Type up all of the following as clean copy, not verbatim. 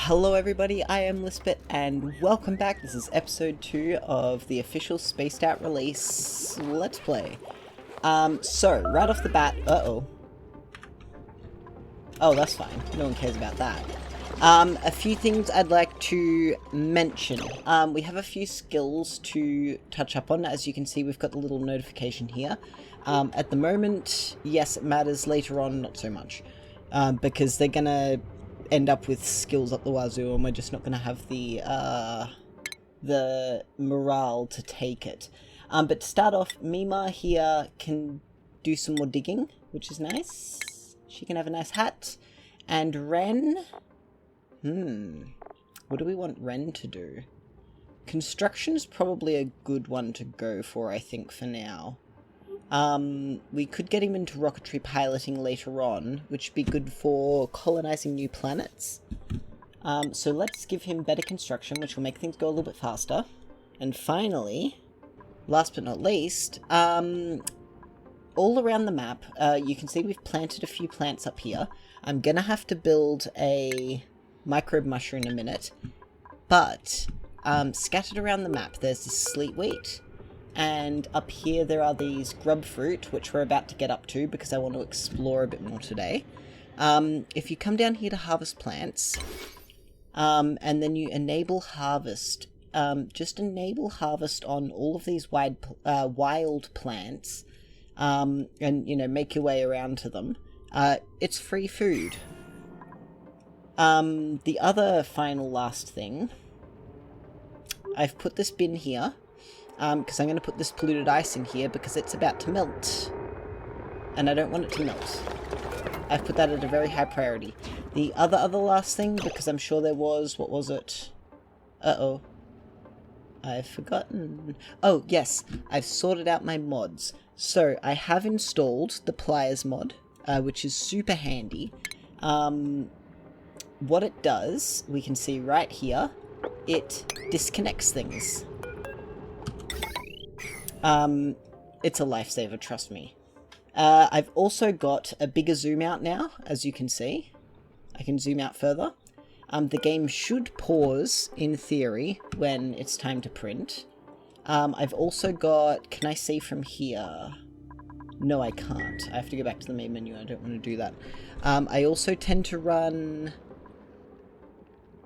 Hello everybody, I am Lisbeth and welcome back. This is episode 2 of the official Spaced Out release Let's Play. So, right off the bat, oh, that's fine. No one cares about that. A few things I'd like to mention. We have a few skills to touch up on. As you can see, we've got the little notification here. At the moment, yes, it matters. Later on, not so much. Because they're gonna end up with skills up the wazoo, and we're just not gonna have the morale to take it. But to start off, Mima here can do some more digging, which is nice. She can have a nice hat. And Ren... what do we want Ren to do? Construction's probably a good one to go for, I think, for now. We could get him into rocketry piloting later on, which would be good for colonizing new planets. So let's give him better construction, which will make things go a little bit faster. And finally, last but not least, all around the map, you can see we've planted a few plants up here. I'm gonna have to build a microbe musher in a minute, but scattered around the map there's this sleet wheat, and up here there are these grub fruit, which we're about to get up to because I want to explore a bit more today. If you come down here to harvest plants, and then you enable harvest, just enable harvest on all of these wild plants, and, you know, make your way around to them. It's free food. The other final last thing, I've put this bin here, because I'm going to put this polluted ice in here because it's about to melt, and I don't want it to melt. I've put that at a very high priority. The other last thing, because I'm sure there was, what was it? Uh-oh. I've forgotten. Oh, yes, I've sorted out my mods. So, I have installed the Pliers mod, which is super handy. What it does, we can see right here, it disconnects things. It's a lifesaver, trust me. I've also got a bigger zoom out now, as you can see. I can zoom out further. The game should pause, in theory, when it's time to print. I've also got... Can I see from here? No, I can't. I have to go back to the main menu. I don't want to do that. I also tend to run...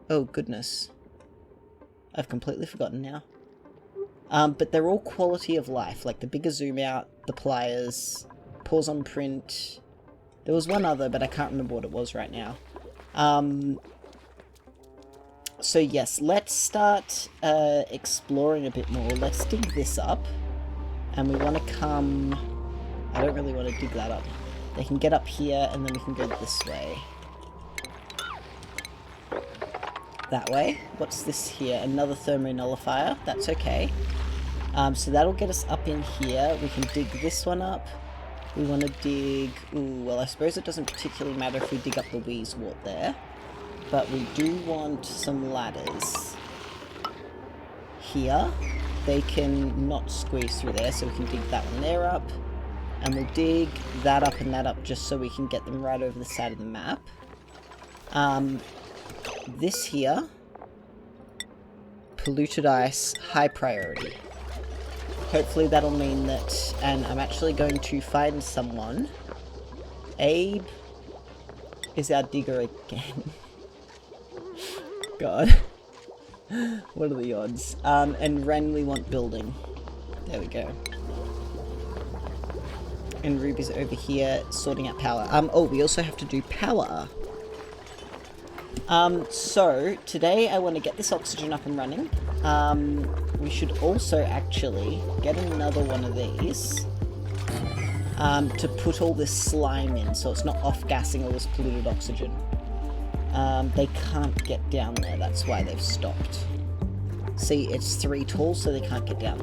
Oh, goodness. I've completely forgotten now. But they're all quality of life, like the bigger zoom out, the pliers, pause on print. There was one other, but I can't remember what it was right now. So yes, let's start exploring a bit more. Let's dig this up. And we want to come... I don't really want to dig that up. They can get up here, and then we can go this way. That way. What's this here? Another thermonullifier. That's okay. So that'll get us up in here. We can dig this one up. We want to dig... Ooh, well, I suppose it doesn't particularly matter if we dig up the Wheezewort there. But we do want some ladders. Here. They can not squeeze through there, so we can dig that one there up. And we'll dig that up and that up just so we can get them right over the side of the map. This here, polluted ice, high priority. Hopefully that'll mean that, and I'm actually going to find someone. Abe is our digger again. God. What are the odds? And Ren we want building. There we go. And Ruby's over here sorting out power. Oh, we also have to do power. So, today I want to get this oxygen up and running. We should also actually get another one of these, to put all this slime in, so it's not off-gassing all this polluted oxygen. They can't get down there, that's why they've stopped. See, it's 3 tall, so they can't get down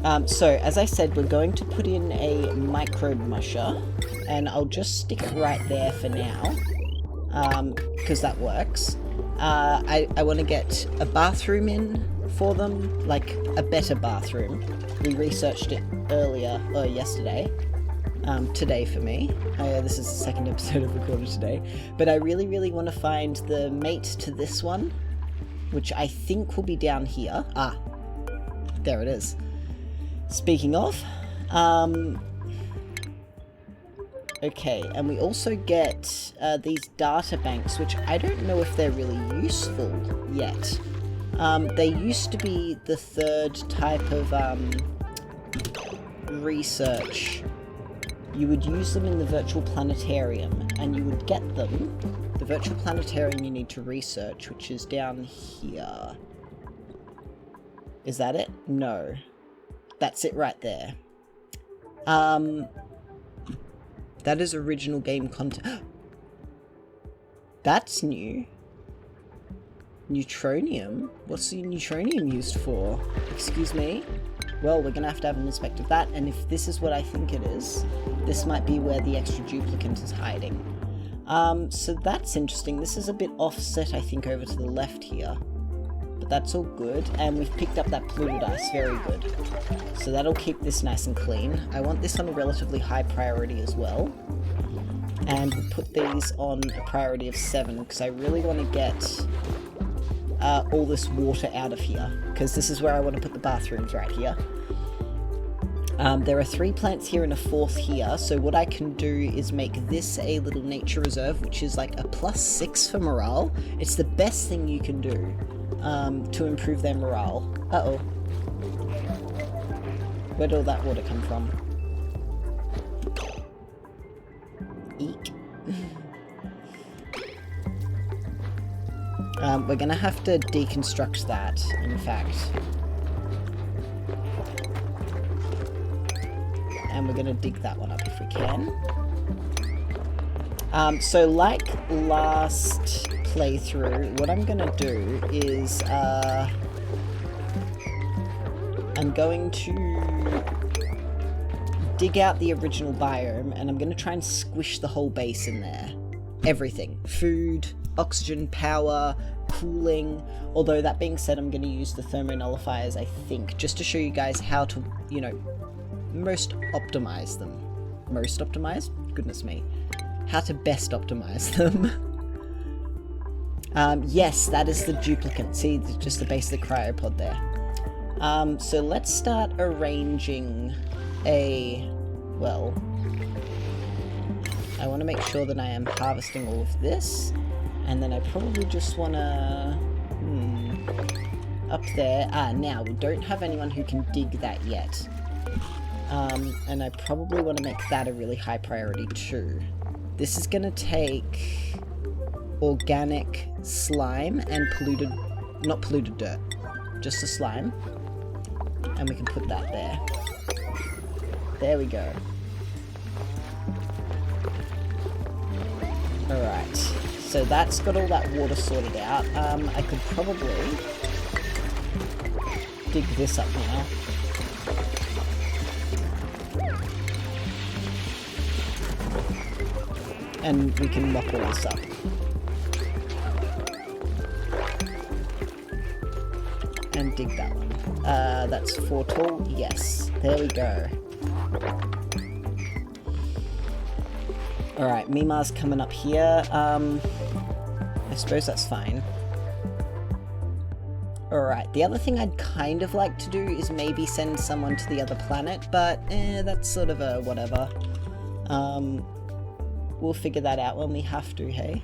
there. So, as I said, we're going to put in a microbe musher, and I'll just stick it right there for now. Because that works. I want to get a bathroom in for them, like a better bathroom. We researched it yesterday. today for me. This is the second episode I've recorded today. But I really want to find the mate to this one, which I think will be down here. Ah, there it is. Speaking of, okay, and we also get these data banks, which I don't know if they're really useful yet. They used to be the third type of research. You would use them in the virtual planetarium, and you would get them. The virtual planetarium you need to research, which is down here. Is that it? No. That's it right there. That is original game content. That's new. Neutronium? What's the neutronium used for? Excuse me? Well, we're gonna have to have an inspect of that, and if this is what I think it is, this might be where the extra duplicant is hiding. So that's interesting. This is a bit offset, I think, over to the left here. But that's all good, and we've picked up that polluted ice. Very good. So that'll keep this nice and clean. I want this on a relatively high priority as well. And we'll put these on a priority of 7, because I really want to get all this water out of here, because this is where I want to put the bathrooms, right here. There are 3 plants here and a 4th here, so what I can do is make this a little nature reserve, which is like a +6 for morale. It's the best thing you can do to improve their morale. Uh-oh. Where'd all that water come from? Eek. We're gonna have to deconstruct that, in fact. And we're gonna dig that one up if we can. So like last playthrough, what I'm gonna do is, I'm going to dig out the original biome, and I'm gonna try and squish the whole base in there. Everything. Food, oxygen, power, cooling. Although that being said, I'm going to use the thermonullifiers, I think, just to show you guys how to, you know, most optimize them. Most optimize? Goodness me. How to best optimize them. Yes, that is the duplicant. See, just the base of the cryopod there. So let's start arranging well, I want to make sure that I am harvesting all of this, and then I probably just want to, up there, now we don't have anyone who can dig that yet, and I probably want to make that a really high priority too. This is going to take organic slime and not polluted dirt, just the slime, and we can put that there. There we go. Alright, so that's got all that water sorted out. I could probably dig this up now. And we can mop all this up. And dig that one. That's 4 tall? Yes. There we go. Alright, Mima's coming up here. I suppose that's fine. Alright, the other thing I'd kind of like to do is maybe send someone to the other planet, but that's sort of a whatever. We'll figure that out when we have to, hey?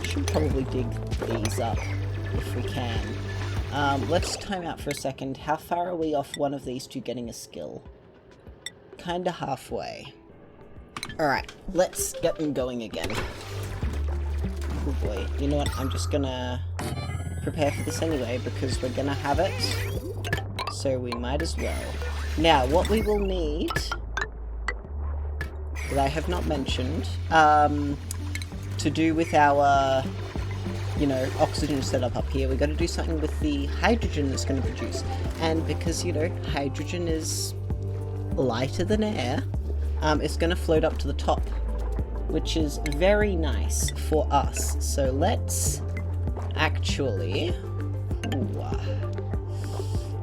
Should probably dig these up if we can. Let's time out for a second. How far are we off one of these two getting a skill? Kinda halfway. Alright, let's get them going again. Oh boy, you know what, I'm just gonna prepare for this anyway, because we're gonna have it, so we might as well. Now, what we will need, that I have not mentioned, to do with our, you know, oxygen setup up here, we've got to do something with the hydrogen that's going to produce. And because, you know, hydrogen is lighter than air, it's going to float up to the top, which is very nice for us. So let's actually,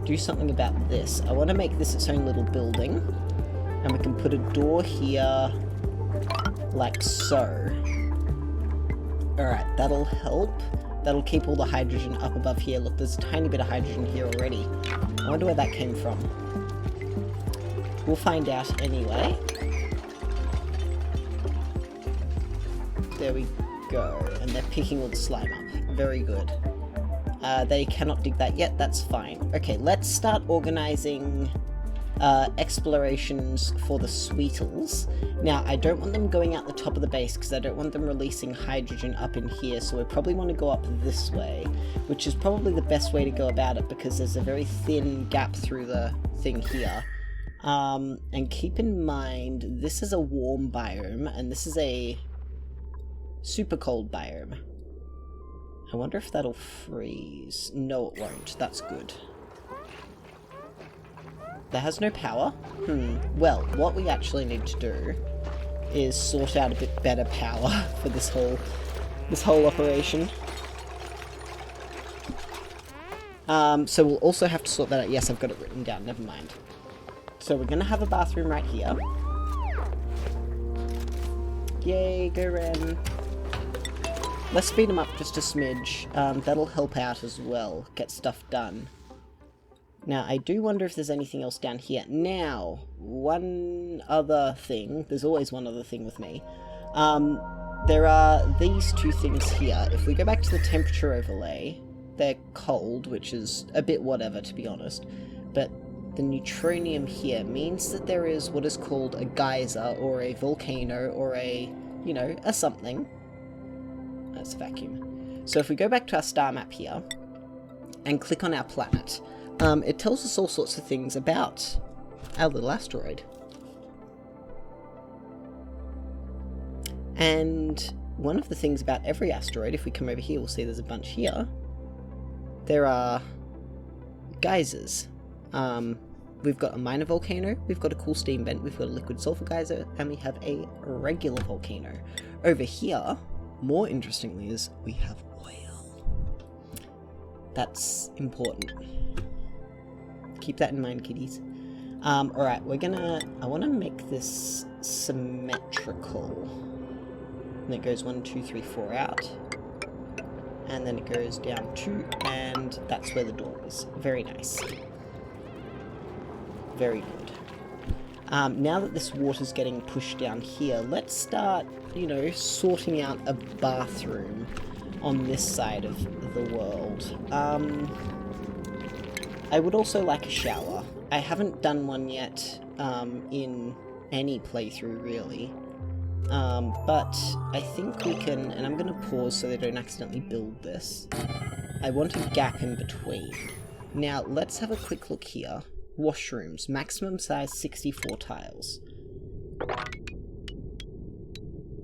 do something about this. I want to make this its own little building, and we can put a door here, like so. Alright, that'll help. That'll keep all the hydrogen up above here. Look, there's a tiny bit of hydrogen here already. I wonder where that came from. We'll find out anyway. There we go. And they're picking all the slime up. Very good. They cannot dig that yet. That's fine. Okay, let's start organizing explorations for the Sweetles. Now, I don't want them going out the top of the base because I don't want them releasing hydrogen up in here, so we probably want to go up this way, which is probably the best way to go about it because there's a very thin gap through the thing here. And keep in mind, this is a warm biome, and this is a super cold biome. I wonder if that'll freeze. No, it won't. That's good. That has no power? Well, what we actually need to do is sort out a bit better power for this whole operation. So we'll also have to sort that out. Yes, I've got it written down, never mind. So we're gonna have a bathroom right here. Yay, go Ren. Let's speed them up just a smidge. That'll help out as well, get stuff done. Now, I do wonder if there's anything else down here. Now, one other thing. There's always one other thing with me. There are these two things here. If we go back to the temperature overlay, they're cold, which is a bit whatever, to be honest. But the neutronium here means that there is what is called a geyser, or a volcano, or a, you know, a something. That's a vacuum. So if we go back to our star map here, and click on our planet, it tells us all sorts of things about our little asteroid. And one of the things about every asteroid, if we come over here, we'll see there's a bunch here. There are geysers. We've got a minor volcano, we've got a cool steam vent, we've got a liquid sulfur geyser, and we have a regular volcano. Over here, more interestingly, is we have oil. That's important. Keep that in mind, kiddies. Alright, I want to make this symmetrical. And it goes 1, 2, 3, 4 out. And then it goes down 2, and that's where the door is. Very nice. Very good. Now that this water's getting pushed down here, let's start, you know, sorting out a bathroom on this side of the world. I would also like a shower. I haven't done one yet in any playthrough, really. But I think we can, and I'm going to pause so they don't accidentally build this. I want a gap in between. Now, let's have a quick look here. Washrooms, maximum size 64 tiles.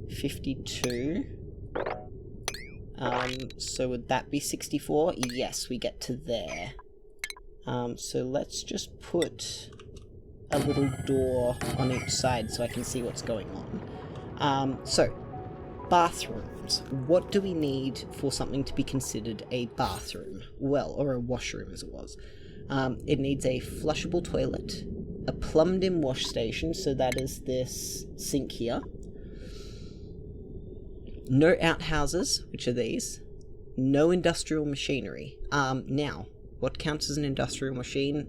52. So would that be 64? Yes, we get to there. So let's just put a little door on each side so I can see what's going on. So, bathrooms. What do we need for something to be considered a bathroom? Well, or a washroom as it was. It needs a flushable toilet, a plumbed-in wash station, so that is this sink here. No outhouses, which are these. No industrial machinery. Now, what counts as an industrial machine?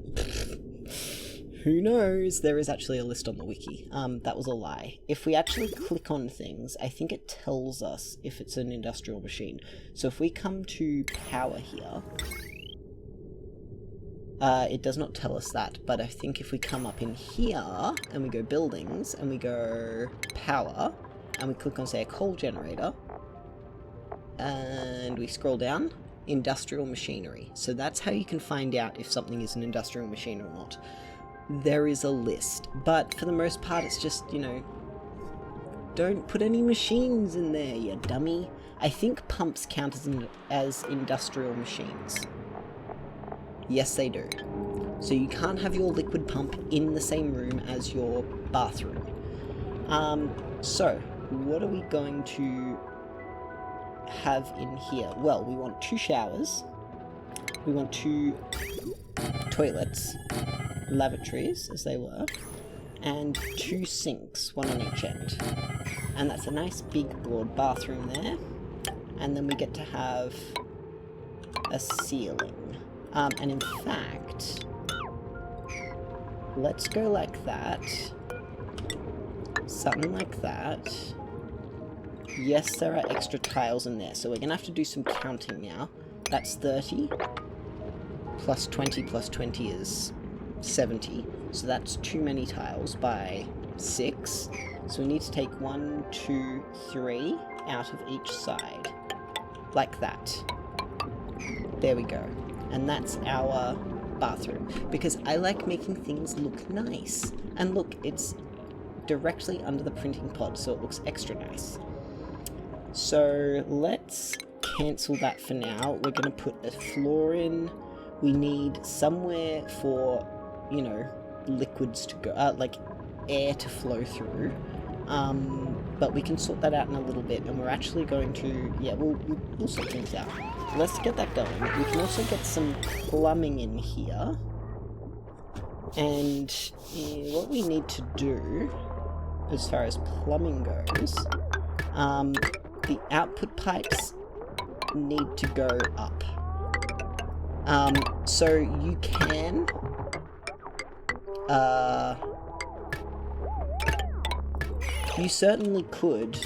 Who knows? There is actually a list on the wiki. That was a lie. If we actually click on things, I think it tells us if it's an industrial machine. So if we come to power here, it does not tell us that, but I think if we come up in here, and we go buildings, and we go power, and we click on, say, a coal generator, and we scroll down, industrial machinery. So that's how you can find out if something is an industrial machine or not. There is a list, but for the most part it's just, you know, don't put any machines in there, you dummy. I think pumps count as industrial machines. Yes, they do. So you can't have your liquid pump in the same room as your bathroom. So, what are we going to have in here? Well, we want 2 showers. we want 2 toilets, lavatories as they were, and 2 sinks, 1 on each end. And that's a nice big broad bathroom there. And then we get to have a ceiling. And in fact, let's go like that. Something like that. Yes, there are extra tiles in there, so we're gonna have to do some counting now. That's 30. Plus 20 plus 20 is 70. So that's too many tiles by 6. So we need to take 1, 2, 3 out of each side. Like that. There we go. And that's our bathroom. Because I like making things look nice. And look, it's directly under the printing pod, so it looks extra nice. So let's cancel that for now. We're going to put a floor in. We need somewhere for, you know, liquids to go, like air to flow through. But we can sort that out in a little bit, and we're actually going to, yeah, we'll sort things out. Let's get that going. We can also get some plumbing in here. And what we need to do, as far as plumbing goes, the output pipes need to go up. So you can, you certainly could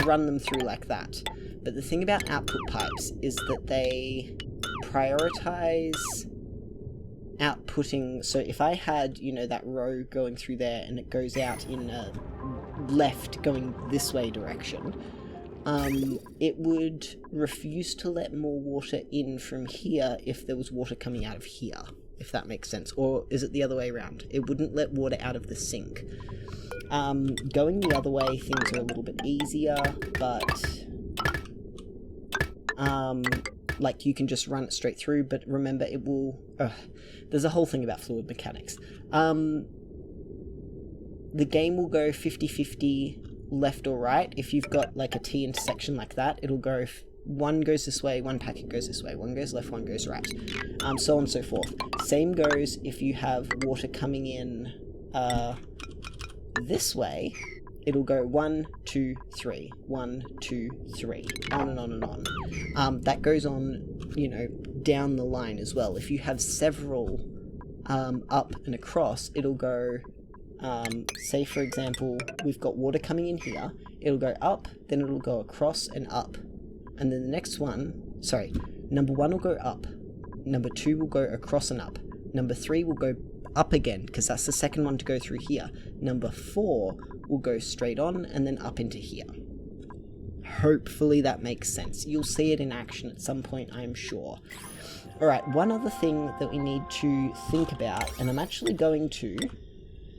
run them through like that, but the thing about output pipes is that they prioritize outputting. So if I had, you know, that row going through there and it goes out in a left going this way direction, it would refuse to let more water in from here if there was water coming out of here, if that makes sense. Or is it the other way around? It wouldn't let water out of the sink. Going the other way, things are a little bit easier, but like you can just run it straight through, but remember it will, there's a whole thing about fluid mechanics. The game will go 50-50 left or right. If you've got like a T intersection like that, it'll go, one goes this way, one packet goes this way, one goes left, one goes right, so on and so forth. Same goes if you have water coming in this way, it'll go 1, 2, 3, 1, 2, 3, on and on and on. That goes on, you know, down the line as well. If you have several up and across, it'll go, say for example, we've got water coming in here, it'll go up, then it'll go across and up. And then the next one, sorry, number 1 will go up, number 2 will go across and up, number 3 will go up again, because that's the second one to go through here. Number 4 will go straight on and then up into here. Hopefully that makes sense. You'll see it in action at some point, I'm sure. Alright, one other thing that we need to think about, and I'm actually going to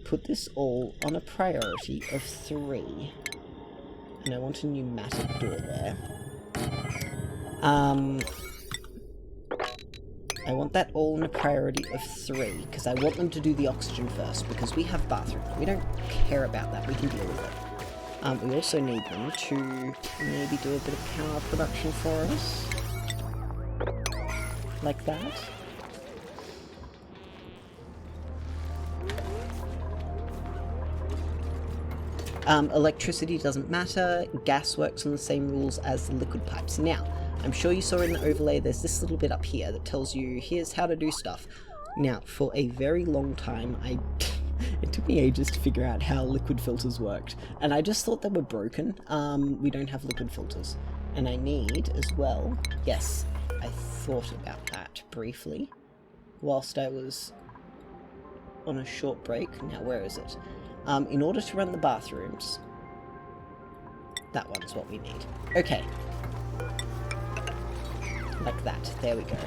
put this all on a priority of 3. And I want a pneumatic door there. I want that all in a priority of 3, because I want them to do the oxygen first, because we have bathroom. We don't care about that, we can deal with it. We also need them to maybe do a bit of power production for us. Like that. Electricity doesn't matter, gas works on the same rules as the liquid pipes. Now, I'm sure you saw in the overlay there's this little bit up here that tells you here's how to do stuff. Now, for a very long time, it took me ages to figure out how liquid filters worked, and I just thought they were broken. We don't have liquid filters. And I need, as well, yes, I thought about that briefly, whilst I was on a short break. Now, where is it? In order to run the bathrooms, that one's what we need. Okay. Like that. There we go.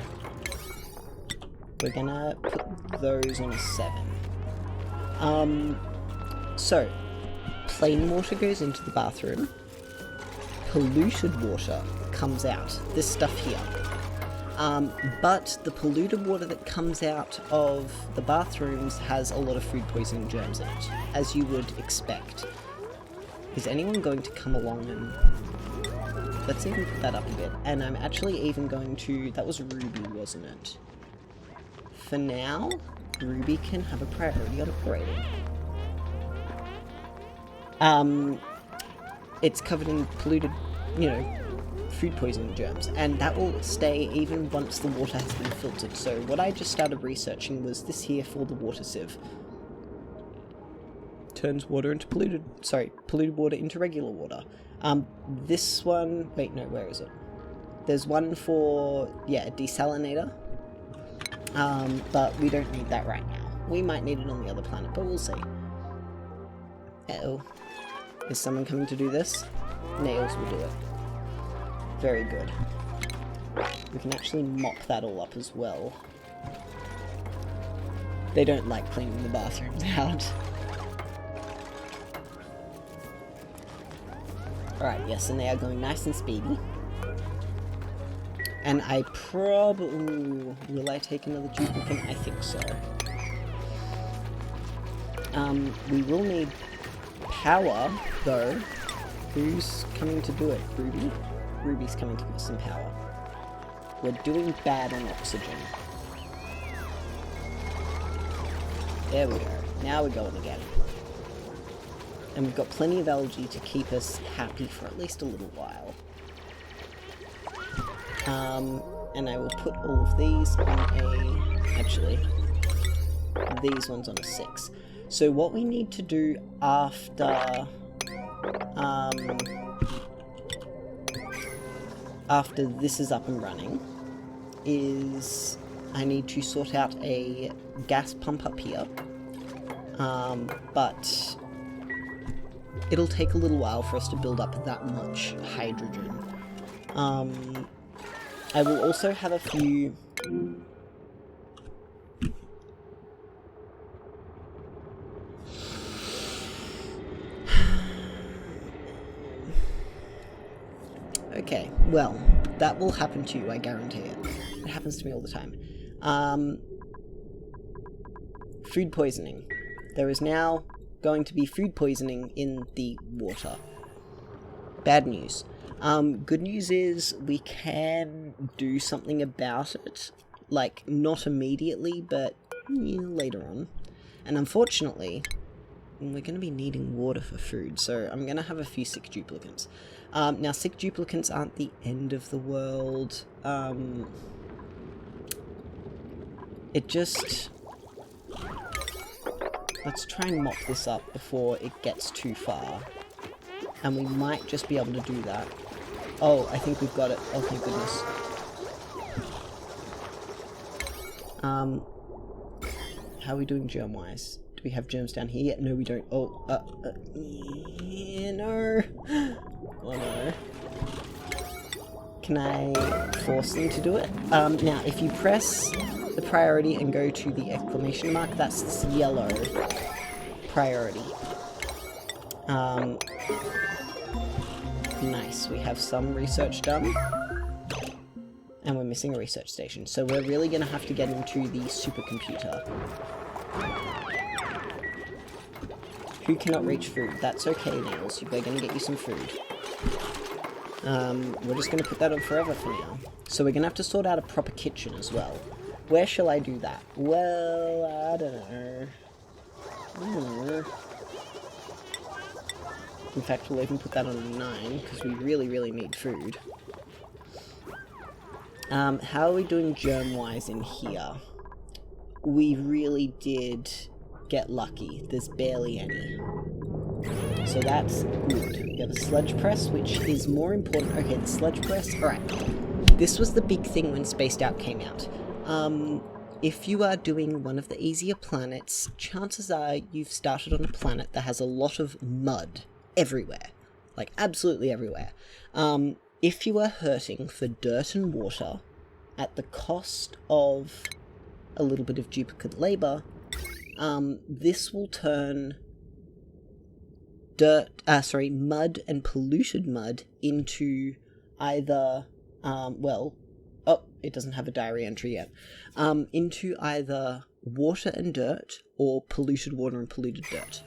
We're gonna put those on a 7. So, plain water goes into the bathroom. Polluted water comes out. This stuff here. But the polluted water that comes out of the bathrooms has a lot of food poisoning germs in it, as you would expect. Is anyone going to come along and Let's even put that up a bit. And I'm actually even going to... That was Ruby, wasn't it? For now, Ruby can have a priority on operating. It's covered in polluted, food poisoning germs, and that will stay even once the water has been filtered. So what I just started researching was this here for the water sieve. Turns water into polluted water into regular water. This one, wait, no, where is it? There's one for, a desalinator, but we don't need that right now. We might need it on the other planet, but we'll see. Uh-oh. Is someone coming to do this? Nails will do it. Very good. We can actually mop that all up as well. They don't like cleaning the bathrooms out. Alright, yes, and they are going nice and speedy. And I probably... will I take another duplicant? I think so. We will need power, though. Who's coming to do it? Ruby? Ruby's coming to give us some power. We're doing bad on oxygen. There we go. Now we're going again. And we've got plenty of algae to keep us happy for at least a little while. And I will put all of these on a... Actually, these ones on a 6. So what we need to do after... after this is up and running is I need to sort out a gas pump up here. But it'll take a little while for us to build up that much hydrogen. I will also have a few... Okay, well, that will happen to you, I guarantee it. It happens to me all the time. Food poisoning. There is now going to be food poisoning in the water. Bad news. Good news is we can do something about it. Like, not immediately, but later on. And unfortunately, we're going to be needing water for food, so I'm going to have a few sick duplicants. Now, sick duplicants aren't the end of the world. It just... Let's try and mop this up before it gets too far. And we might just be able to do that. Oh, I think we've got it. Oh, thank goodness. How are we doing germ-wise? Do we have germs down here yet? No, we don't. Oh, yeah, no. Oh, no. Can I force them to do it? Now, if you press the priority and go to the exclamation mark, that's this yellow priority. Nice. We have some research done. And we're missing a research station. So we're really going to have to get into the supercomputer. Who cannot reach food? That's okay, Nails. We're going to get you some food. We're just going to put that on forever for now. So we're going to have to sort out a proper kitchen as well. Where shall I do that? Well, I don't know. In fact, we'll even put that on a 9, because we really, really need food. How are we doing germ-wise in here? We really did get lucky. There's barely any. So that's good. We have a sludge press, which is more important. Okay, the sludge press. Alright. This was the big thing when Spaced Out came out. If you are doing one of the easier planets, chances are you've started on a planet that has a lot of mud everywhere. Like, absolutely everywhere. If you are hurting for dirt and water at the cost of a little bit of duplicate labor, this will turn mud and polluted mud into either, it doesn't have a diary entry yet, into either water and dirt or polluted water and polluted dirt.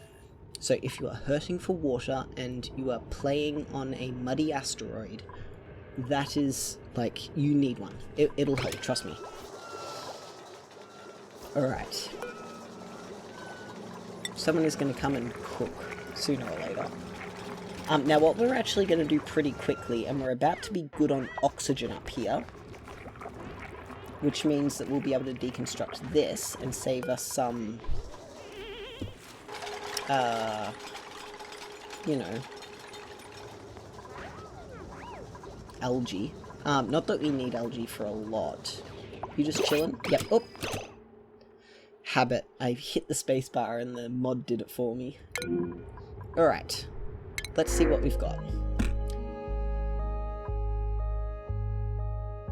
So if you are hurting for water and you are playing on a muddy asteroid, that is, like, you need one. It'll help, trust me. Alright. Someone is going to come and cook sooner or later. Now what we're actually going to do pretty quickly, and we're about to be good on oxygen up here, which means that we'll be able to deconstruct this and save us some, you know, algae. Not that we need algae for a lot. You just chilling? Yep. Oh! Habit. I hit the spacebar and the mod did it for me. Alright. Let's see what we've got.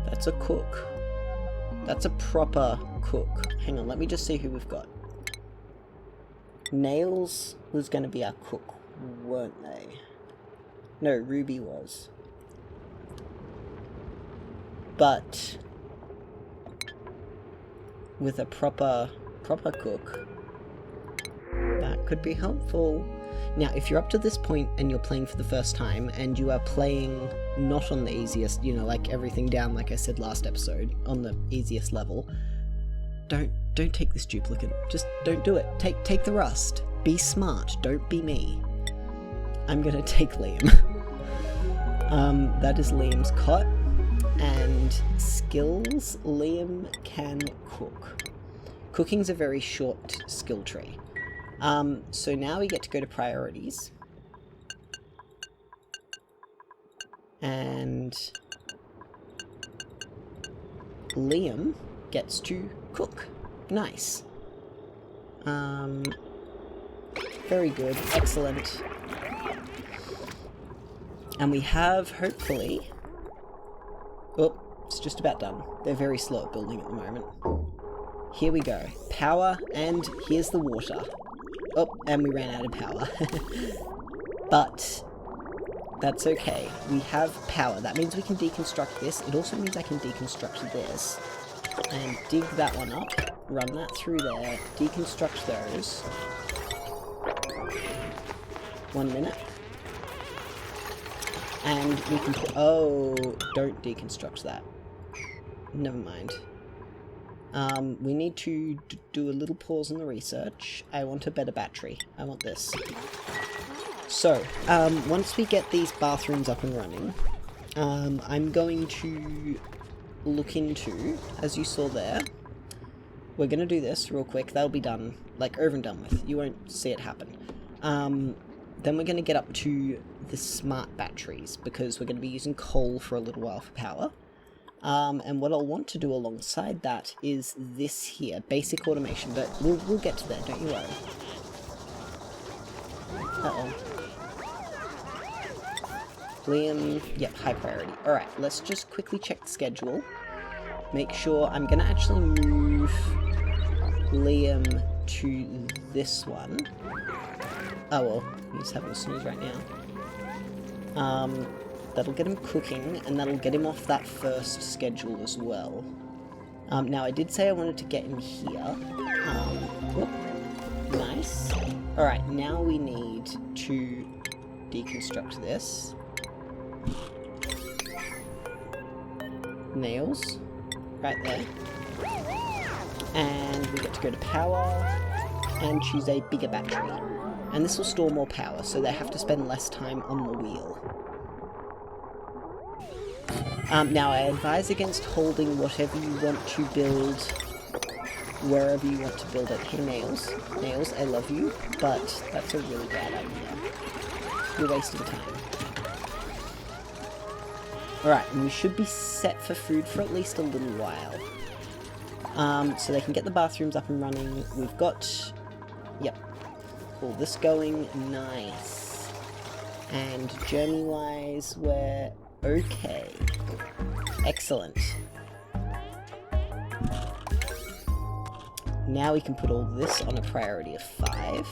That's a cook. That's a proper cook. Hang on, let me just see who we've got. Nails was going to be our cook, weren't they? No, Ruby was. But with a proper cook, that could be helpful. Now, if you're up to this point and you're playing for the first time, and you are playing not on the easiest, you know, like everything down, like I said last episode, on the easiest level, don't take this duplicant. Just don't do it. Take the rust. Be smart. Don't be me. I'm gonna take Liam. That is Liam's cot. And skills, Liam can cook. Cooking's a very short skill tree. So now we get to go to priorities. And Liam gets to cook. Nice. Very good. Excellent. And we have, hopefully... Oh, it's just about done. They're very slow at building at the moment. Here we go. Power, and here's the water. Oh, and we ran out of power. But that's okay. We have power. That means we can deconstruct this. It also means I can deconstruct this. And dig that one up. Run that through there. Deconstruct those. 1 minute. And we can put... Oh, don't deconstruct that. Never mind. We need to do a little pause in the research. I want a better battery. I want this. So, once we get these bathrooms up and running, I'm going to look into, as you saw there, we're going to do this real quick. That'll be done, like, over and done with. You won't see it happen. Then we're going to get up to the smart batteries, because we're going to be using coal for a little while for power. And what I'll want to do alongside that is this here, basic automation, but we'll get to there, don't you worry. Uh-oh. Liam, yep, high priority. Alright, let's just quickly check the schedule. Make sure, I'm gonna actually move Liam to this one. Oh well, he's having a snooze right now. That'll get him cooking, and that'll get him off that first schedule as well. Now, I did say I wanted to get him here. Whoop, nice. Alright, now we need to deconstruct this. Nails. Right there. And we get to go to power, and choose a bigger battery. And this will store more power, so they have to spend less time on the wheel. Now, I advise against holding whatever you want to build wherever you want to build it. Hey, Nails. Nails, I love you, but that's a really bad idea. You're wasting time. Alright, and we should be set for food for at least a little while. So they can get the bathrooms up and running. We've got... Yep. All this going. Nice. And journey-wise, we're okay. Excellent. Now we can put all this on a priority of 5.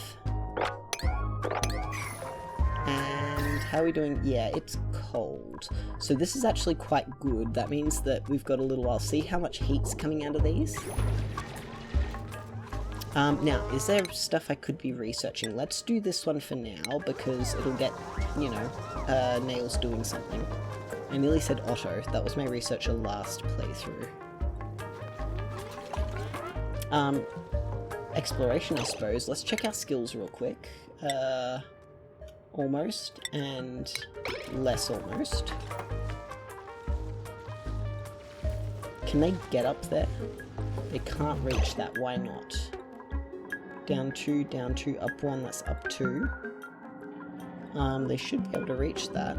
And how are we doing? Yeah, it's cold. So this is actually quite good. That means that we've got a little while. See how much heat's coming out of these? Now, is there stuff I could be researching? Let's do this one for now, because it'll get, you know, nails doing something. I nearly said Otto. That was my researcher last playthrough. Exploration, I suppose. Let's check our skills real quick. Almost, and less almost. Can they get up there? They can't reach that, why not? Down 2, up 1, that's up 2. They should be able to reach that.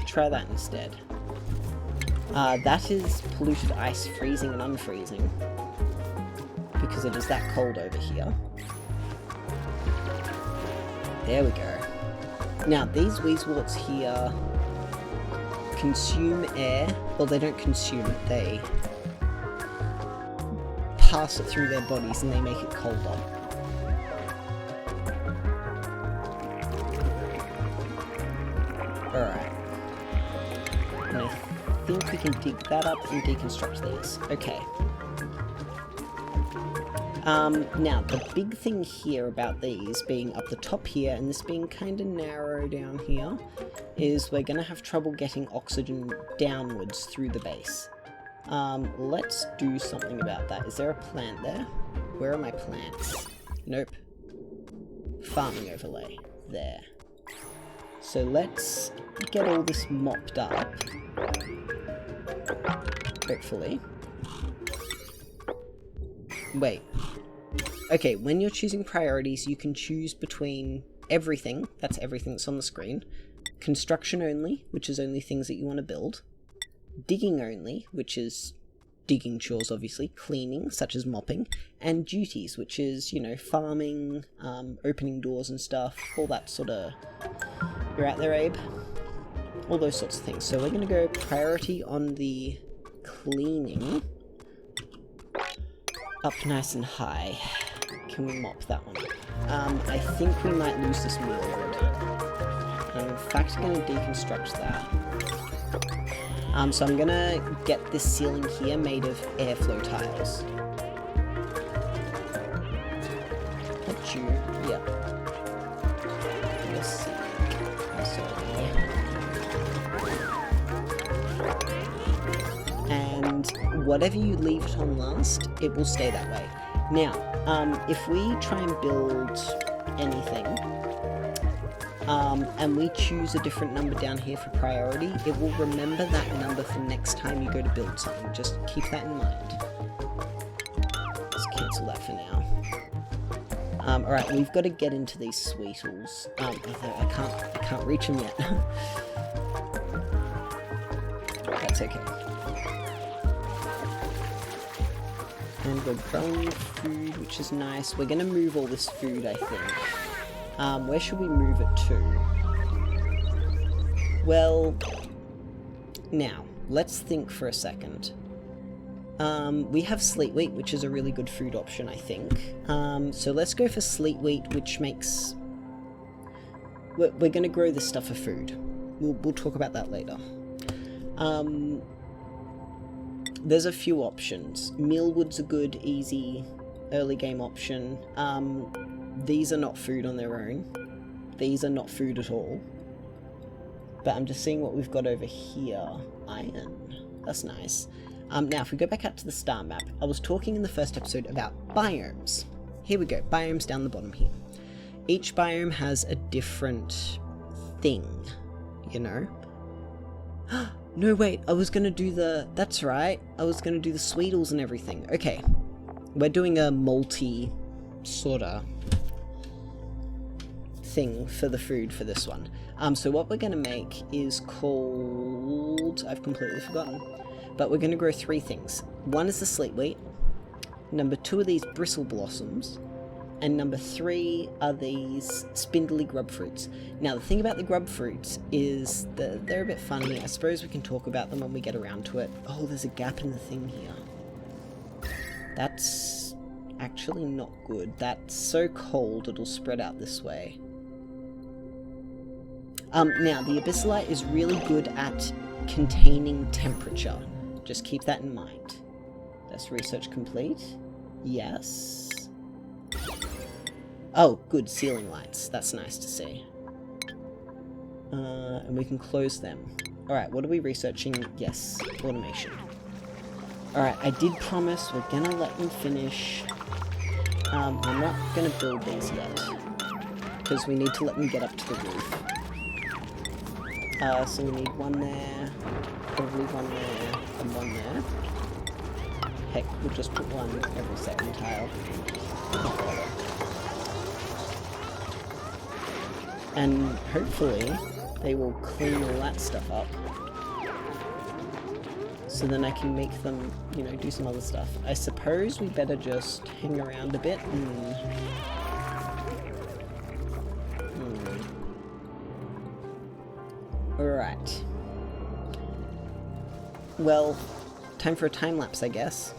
Try that instead. That is polluted ice freezing and unfreezing, because it is that cold over here. There we go. Now, these Weezwarts here consume air. Well, they don't consume it, they pass it through their bodies and they make it colder. Alright. And I think we can dig that up and deconstruct these. Okay. Now, the big thing here about these being up the top here, and this being kind of narrow down here, is we're going to have trouble getting oxygen downwards through the base. Let's do something about that. Is there a plant there? Where are my plants? Nope. Farming overlay. There. So let's get all this mopped up. Hopefully. Wait. Okay, when you're choosing priorities, you can choose between everything, that's everything that's on the screen, construction only, which is only things that you want to build, digging only, which is digging chores obviously, cleaning, such as mopping, and duties, which is, you know, farming, opening doors and stuff, all that sort of... You're out there, Abe? All those sorts of things. So we're going to go priority on the cleaning. Up nice and high. Can we mop that one? I think we might lose this meal wood. I'm in fact going to deconstruct that. So I'm going to get this ceiling here made of airflow tiles. Not you. Yep. Let's see. And whatever you leave it on last, it will stay that way. Now, if we try and build anything, and we choose a different number down here for priority, it will remember that number for next time you go to build something. Just keep that in mind. Let's cancel that for now. Alright, we've got to get into these Sweetles. I can't reach them yet. That's okay. And we're growing food, which is nice. We're going to move all this food, I think. Where should we move it to? Well, now, let's think for a second. We have sleet wheat, which is a really good food option, I think. So let's go for sleet wheat, which makes... We're going to grow this stuff for food. We'll talk about that later. There's a few options. Mealwood's a good, easy, early game option. These are not food on their own. These are not food at all. But I'm just seeing what we've got over here. Iron. That's nice. Now, if we go back out to the star map, I was talking in the first episode about biomes. Here we go, biomes down the bottom here. Each biome has a different thing, you know? No, wait, I was going to do the... That's right, I was going to do the Sweetles and everything. Okay, we're doing a multi sort of thing for the food for this one. So what we're going to make is called... I've completely forgotten. But we're going to grow 3 things. One is the sleet wheat. Number 2 are these bristle blossoms. And number 3 are these spindly grub fruits. Now, the thing about the grub fruits is that they're a bit funny. I suppose we can talk about them when we get around to it. Oh, there's a gap in the thing here. That's actually not good. That's so cold it'll spread out this way. Now, the abyssalite is really good at containing temperature. Just keep that in mind. That's research complete. Yes. Oh, good, ceiling lights. That's nice to see. And we can close them. Alright, what are we researching? Yes, automation. Alright, I did promise we're gonna let them finish. We're not gonna build these yet, because we need to let them get up to the roof. So we need one there, probably one there, and one there. Heck, we'll just put one every second tile. And hopefully they will clean all that stuff up. So then I can make them, you know, do some other stuff. I suppose we better just hang around a bit and... Alright. Well, time for a time lapse, I guess.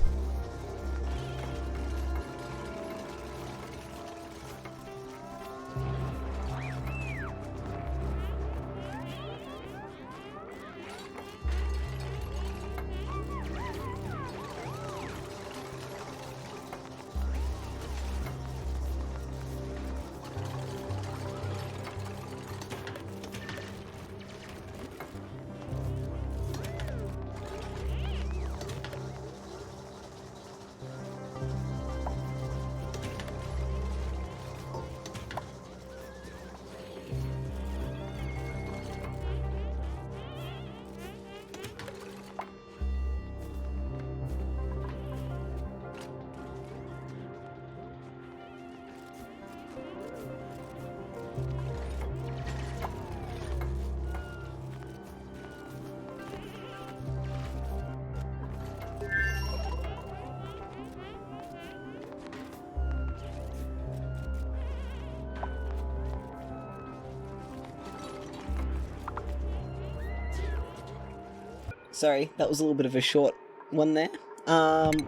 Sorry, that was a little bit of a short one there.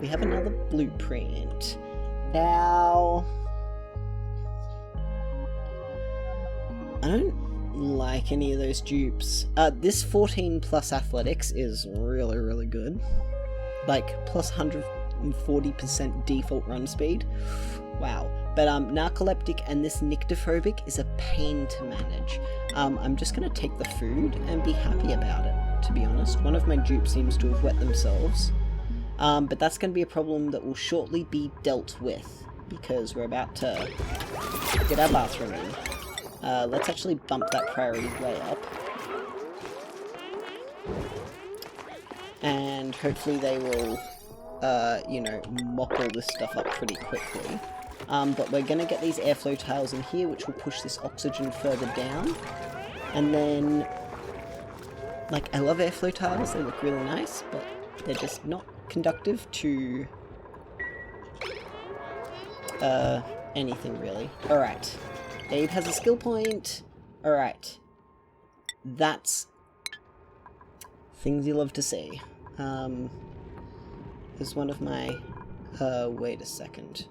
We have another blueprint. Now... I don't like any of those dupes. This 14 plus athletics is really, really good. Like, plus 140% default run speed. Wow. But narcoleptic and this nyctophobic is a pain to manage. I'm just going to take the food and be happy about it, to be honest. One of my dupes seems to have wet themselves. But that's going to be a problem that will shortly be dealt with, because we're about to get our bathroom in. Let's actually bump that priority way up. And hopefully they will, you know, mop all this stuff up pretty quickly. But we're going to get these airflow tiles in here, which will push this oxygen further down. And then, like, I love airflow tiles, they look really nice, but they're just not conductive to anything, really. Alright. Abe has a skill point. Alright. That's things you love to see. Is one of my... wait a second.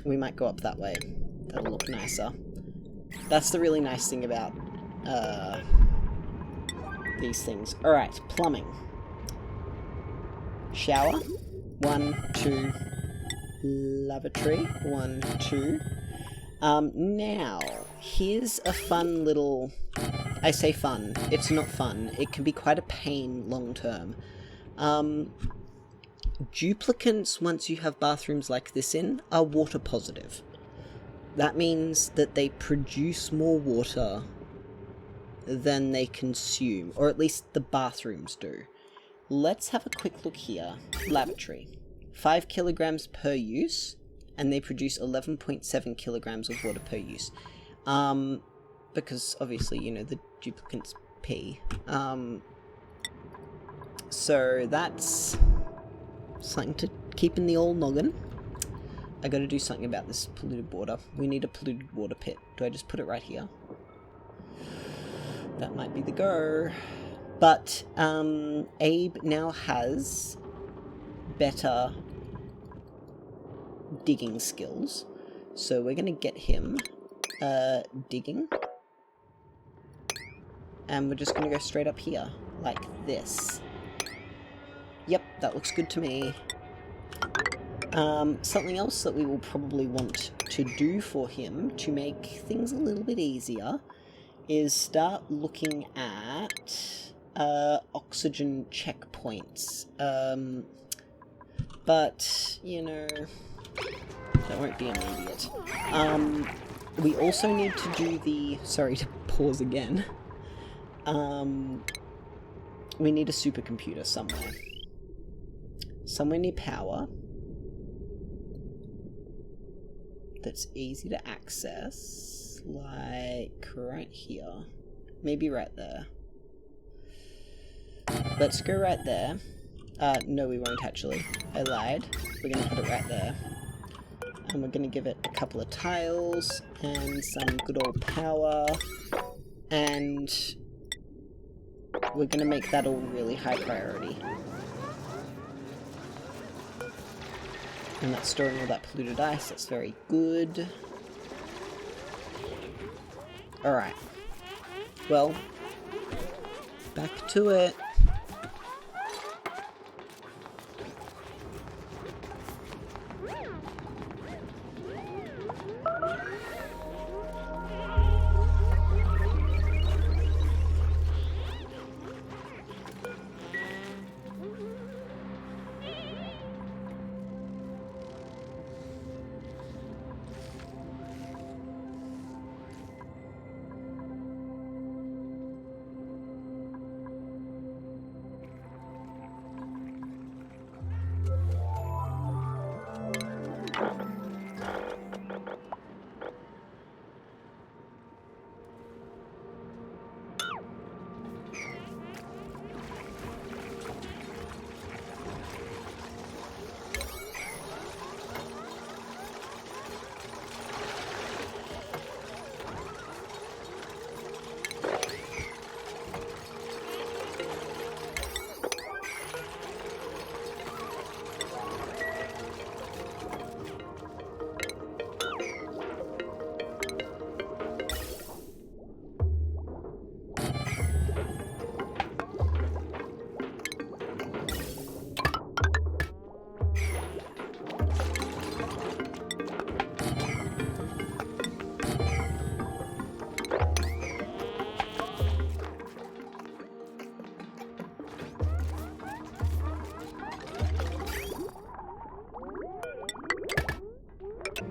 We might go up that way. That'll look nicer. That's the really nice thing about, these things. Alright, plumbing. Shower. 1, 2. Lavatory. 1, 2. Now, here's a fun little... I say fun. It's not fun. It can be quite a pain long term. Duplicants, once you have bathrooms like this in, are water positive. That means that they produce more water than they consume, or at least the bathrooms do. Let's have a quick look here. Lavatory. 5 kilograms per use, and they produce 11.7 kilograms of water per use. Because obviously, you know, the duplicants pee. So that's something to keep in the old noggin. I gotta do something about this polluted water. We need a polluted water pit. Do I just put it right here? That might be the go. But, Abe now has better digging skills. So we're gonna get him, digging. And we're just going to go straight up here, like this. Yep, that looks good to me. Something else that we will probably want to do for him to make things a little bit easier is start looking at oxygen checkpoints. But, you know, that won't be immediate. We also need to do the... Sorry to pause again. We need a supercomputer somewhere. Somewhere near power. That's easy to access. Like right here. Maybe right there. Let's go right there. No, we won't actually. I lied. We're gonna put it right there. And we're gonna give it a couple of tiles and some good old power. And we're gonna make that all really high priority. And that's storing all that polluted ice, that's very good. Alright. Well, back to it.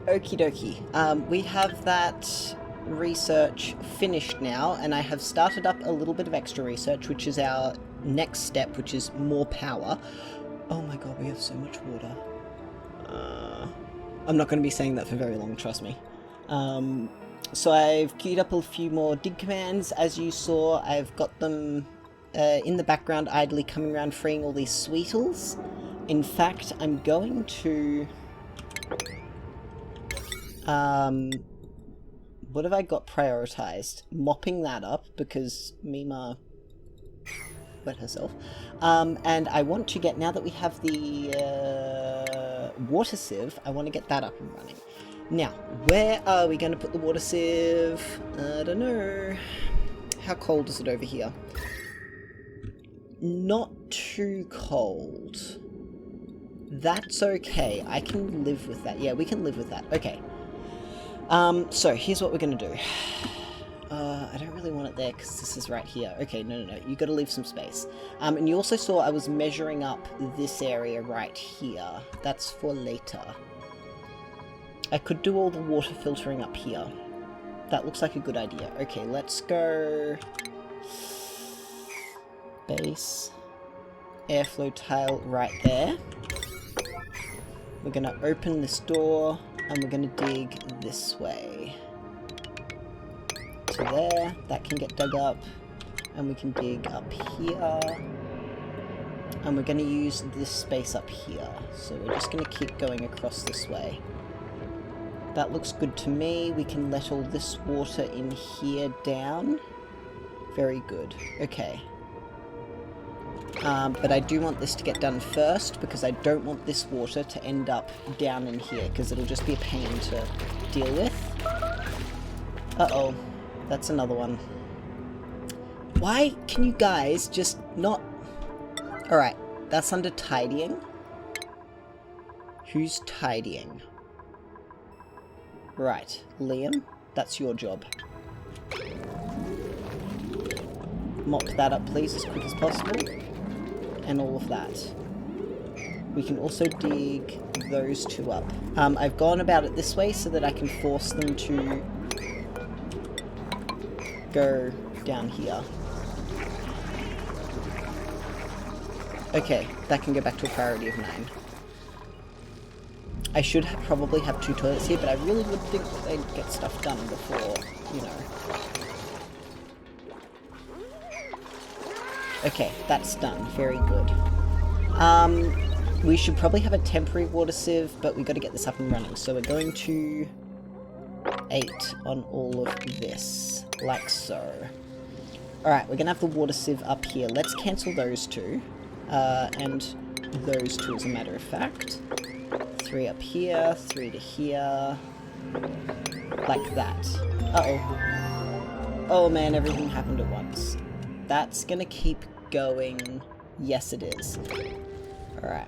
Okie dokie. We have that research finished now, and I have started up a little bit of extra research, which is our next step, which is more power. Oh my god, we have so much water. I'm not going to be saying that for very long, trust me. So I've queued up a few more dig commands. As you saw, I've got them in the background idly coming around freeing all these sweetles. In fact, I'm going to... what have I got prioritized? Mopping that up, because Mima wet herself. And I want to get, now that we have the water sieve, I want to get that up and running. Now, where are we going to put the water sieve? I don't know. How cold is it over here? Not too cold. That's okay. I can live with that. Yeah, we can live with that. Okay. So here's what we're gonna do. I don't really want it there because this is right here. Okay, no. You gotta leave some space. And you also saw I was measuring up this area right here. That's for later. I could do all the water filtering up here. That looks like a good idea. Okay, let's go... Base. Airflow tile right there. We're gonna open this door. And we're going to dig this way. To there. That can get dug up. And we can dig up here. And we're going to use this space up here. So we're just going to keep going across this way. That looks good to me. We can let all this water in here down. Very good. Okay. But I do want this to get done first, because I don't want this water to end up down in here, because it'll just be a pain to deal with. Uh-oh. That's another one. Why can you guys just not... Alright, that's under tidying. Who's tidying? Right, Liam, that's your job. Mop that up, please, as quick as possible. And all of that. We can also dig those two up. I've gone about it this way so that I can force them to go down here. Okay, that can go back to a priority of 9. I should probably have 2 toilets here, but I really would think that they'd get stuff done before, you know. Okay, that's done. Very good. We should probably have a temporary water sieve, but we got to get this up and running. So we're going to 8 on all of this, like so. Alright, we're going to have the water sieve up here. Let's cancel those 2, and those 2 as a matter of fact. 3 up here, 3 to here, like that. Uh-oh. Oh man, everything happened at once. That's going to keep going. Yes, it is. Alright.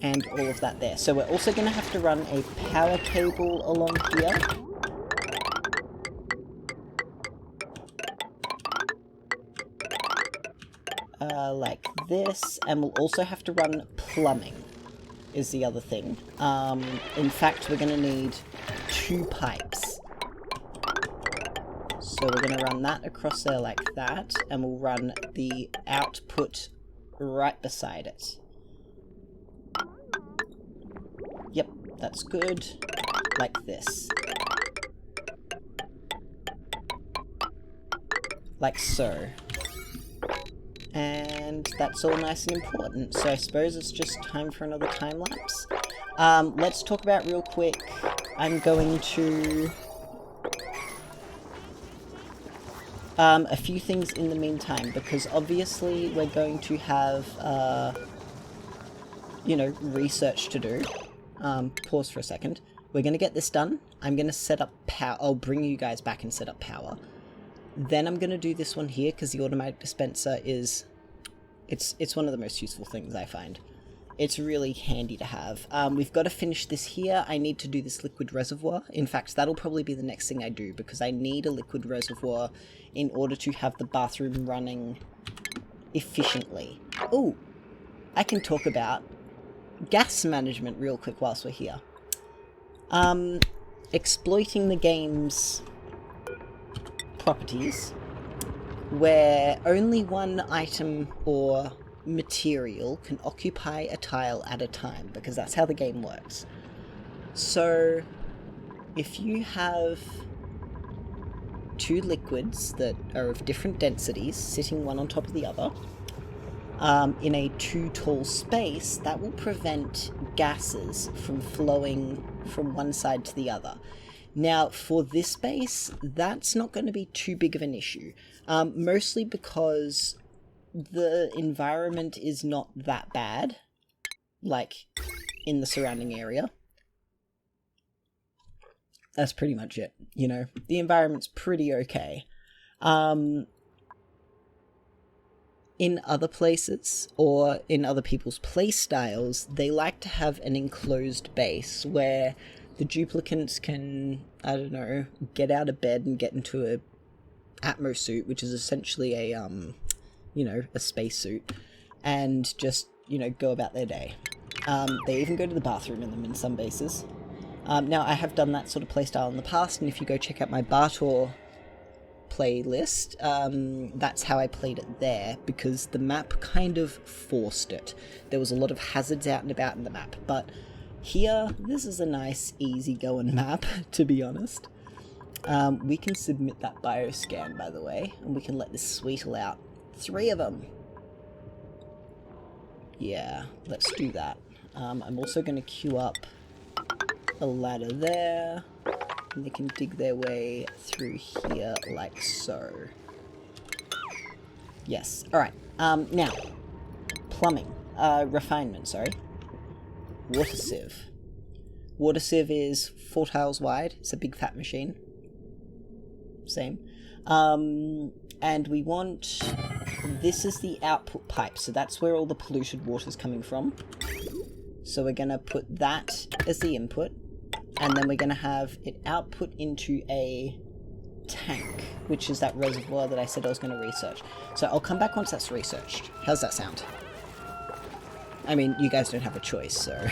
And all of that there. So we're also going to have to run a power cable along here. Like this. And we'll also have to run plumbing, is the other thing. In fact, we're going to need 2 pipes. So we're going to run that across there like that. And we'll run the output right beside it. Yep, that's good. Like this. Like so. And that's all nice and important. So I suppose it's just time for another time lapse. Let's talk about real quick. I'm going to... a few things in the meantime, because obviously we're going to have, you know, research to do. Pause for a second. We're going to get this done. I'm going to set up power. I'll bring you guys back and set up power. Then I'm going to do this one here, because the automatic dispenser is... It's one of the most useful things I find. It's really handy to have. We've got to finish this here. I need to do this liquid reservoir. In fact, that'll probably be the next thing I do, because I need a liquid reservoir in order to have the bathroom running efficiently. Oh, I can talk about gas management real quick whilst we're here. Exploiting the game's properties, where only one item or material can occupy a tile at a time, because that's how the game works. So if you have 2 liquids that are of different densities sitting one on top of the other in a 2 tall space, that will prevent gases from flowing from one side to the other. Now, for this base, that's not going to be too big of an issue, mostly because the environment is not that bad, like, in the surrounding area. That's pretty much it, you know. The environment's pretty okay. In other places, or in other people's play styles, they like to have an enclosed base where the duplicants can, I don't know, get out of bed and get into a Atmo suit, which is essentially a, you know, a spacesuit, and just, you know, go about their day. They even go to the bathroom in them in some bases. Now, I have done that sort of playstyle in the past, and if you go check out my Bartor playlist, that's how I played it there, because the map kind of forced it. There was a lot of hazards out and about in the map, but here, this is a nice, easy-going map, to be honest. We can submit that bioscan, by the way, and we can let this sweetle out. 3 of them! Yeah, let's do that. I'm also going to queue up a ladder there, and they can dig their way through here like so. Yes, alright. Now, plumbing. Refinement, sorry. Water sieve. Water sieve is 4 tiles wide. It's a big fat machine. same. And we want... This is the output pipe, so that's where all the polluted water's coming from. So we're going to put that as the input, and then we're going to have it output into a tank, which is that reservoir that I said I was going to research. So I'll come back once that's researched. How's that sound? I mean, you guys don't have a choice, so...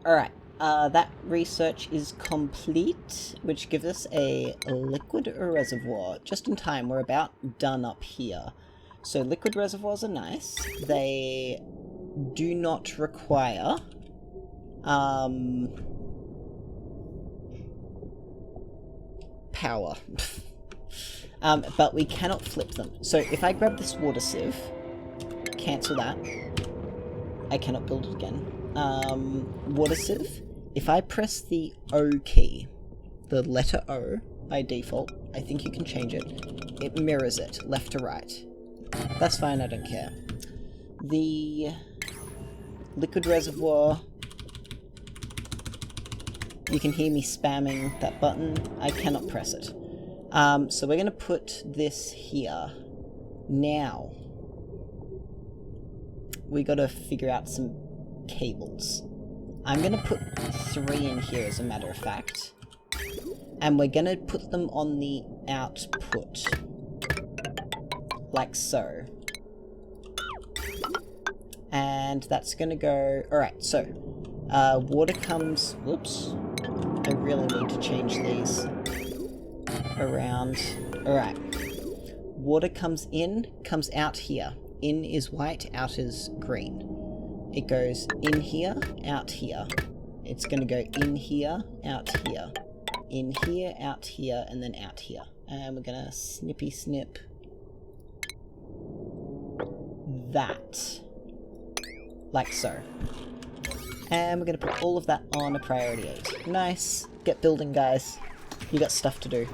Alright, that research is complete, which gives us a liquid reservoir. Just in time, we're about done up here. So liquid reservoirs are nice. They do not require power. But we cannot flip them. So if I grab this water sieve, cancel that. I cannot build it again. Water sieve. If I press the O key, the letter O by default, I think you can change it. It mirrors it left to right. That's fine, I don't care. The liquid reservoir. You can hear me spamming that button. I cannot press it. So we're going to put this here. Now, we got to figure out some cables. I'm going to put 3 in here as a matter of fact. And we're going to put them on the output. Like so. And that's going to go... Alright, so. Water comes... Whoops. I really need to change these around. Alright. Water comes in, comes out here. In is white, out is green. It goes in here, out here. It's going to go in here, out here. In here, out here, and then out here. And we're going to snippy snip that. Like so. And we're going to put all of that on a priority 8. Nice. Get building, guys. You got stuff to do.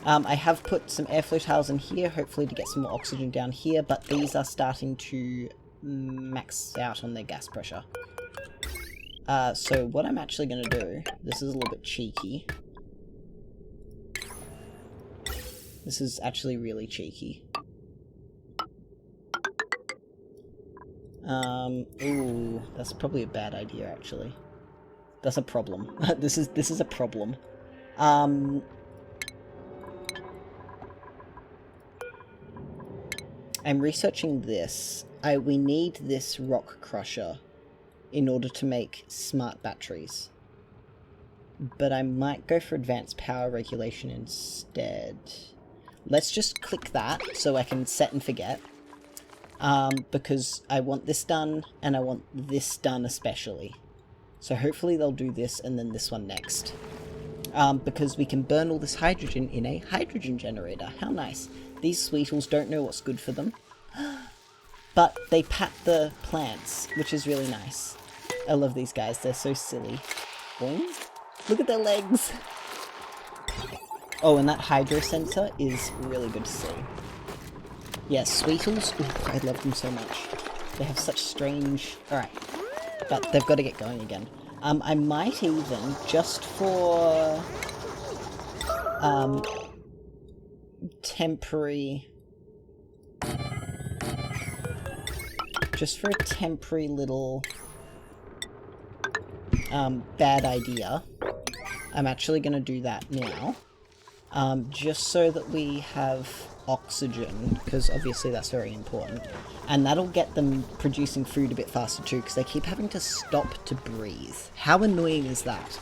I have put some airflow tiles in here, hopefully to get some more oxygen down here, but these are starting to max out on their gas pressure. So what I'm actually going to do, this is a little bit cheeky. This is actually really cheeky. Ooh, that's probably a bad idea, actually. That's a problem. This is a problem. I'm researching this. We need this rock crusher in order to make smart batteries. But I might go for advanced power regulation instead. Let's just click that so I can set and forget. Because I want this done, and I want this done especially. So hopefully they'll do this and then this one next. Because we can burn all this hydrogen in a hydrogen generator. How nice. These Sweetles don't know what's good for them. But they pat the plants, which is really nice. I love these guys, they're so silly. Boing. Look at their legs! Oh, and that hydro sensor is really good to see. Yeah, Sweetles, ooh, I love them so much. They have such strange... Alright, but they've got to get going again. I might even, just for... temporary... Just for a temporary little... bad idea. I'm actually going to do that now. Just so that we have oxygen, because obviously that's very important. And that'll get them producing food a bit faster too, because they keep having to stop to breathe. How annoying is that?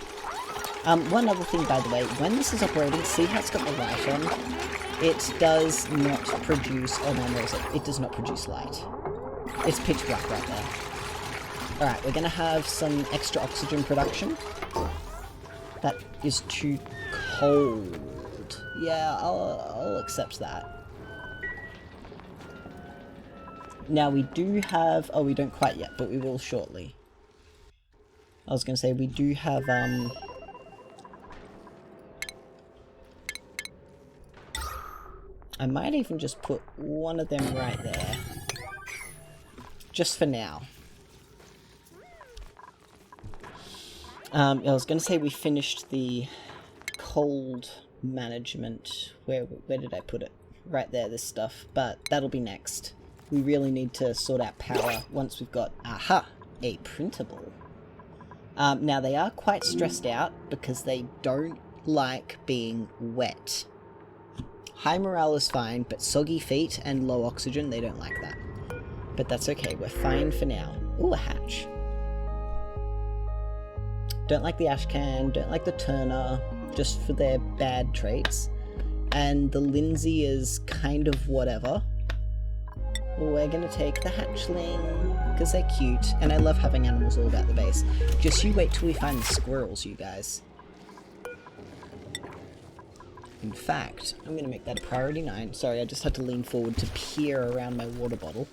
One other thing, by the way, when this is operating, see how it's got the light on? It does not produce... Oh no, where is it? It does not produce light. It's pitch black right there. Alright, we're gonna have some extra oxygen production. That is too cold. Yeah, I'll accept that. Now we do have... Oh, we don't quite yet, but we will shortly. I was gonna say, we do have, I might even just put one of them right there. Just for now. I was going to say we finished the cold management. Where did I put it? Right there, this stuff. But that'll be next. We really need to sort out power once we've got, aha, a printable. Now they are quite stressed out because they don't like being wet. High morale is fine, but soggy feet and low oxygen, they don't like that. But that's okay, we're fine for now. Ooh, a hatch. Don't like the ash can, don't like the Turner, just for their bad traits. And the Lindsay is kind of whatever. We're gonna take the hatchling, because they're cute, and I love having animals all about the base. Just you wait till we find the squirrels, you guys. In fact, I'm gonna make that a priority 9. Sorry, I just had to lean forward to peer around my water bottle.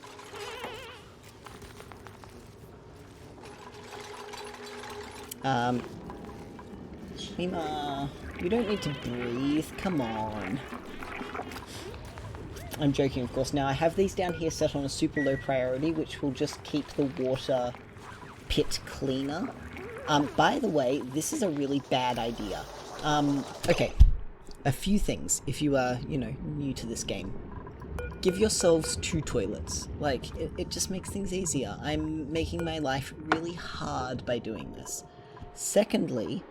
Mima, you don't need to breathe, come on. I'm joking, of course. Now, I have these down here set on a super low priority, which will just keep the water pit cleaner. By the way, this is a really bad idea. Okay. A few things, if you are, you know, new to this game. Give yourselves 2 toilets. Like, it just makes things easier. I'm making my life really hard by doing this. Secondly,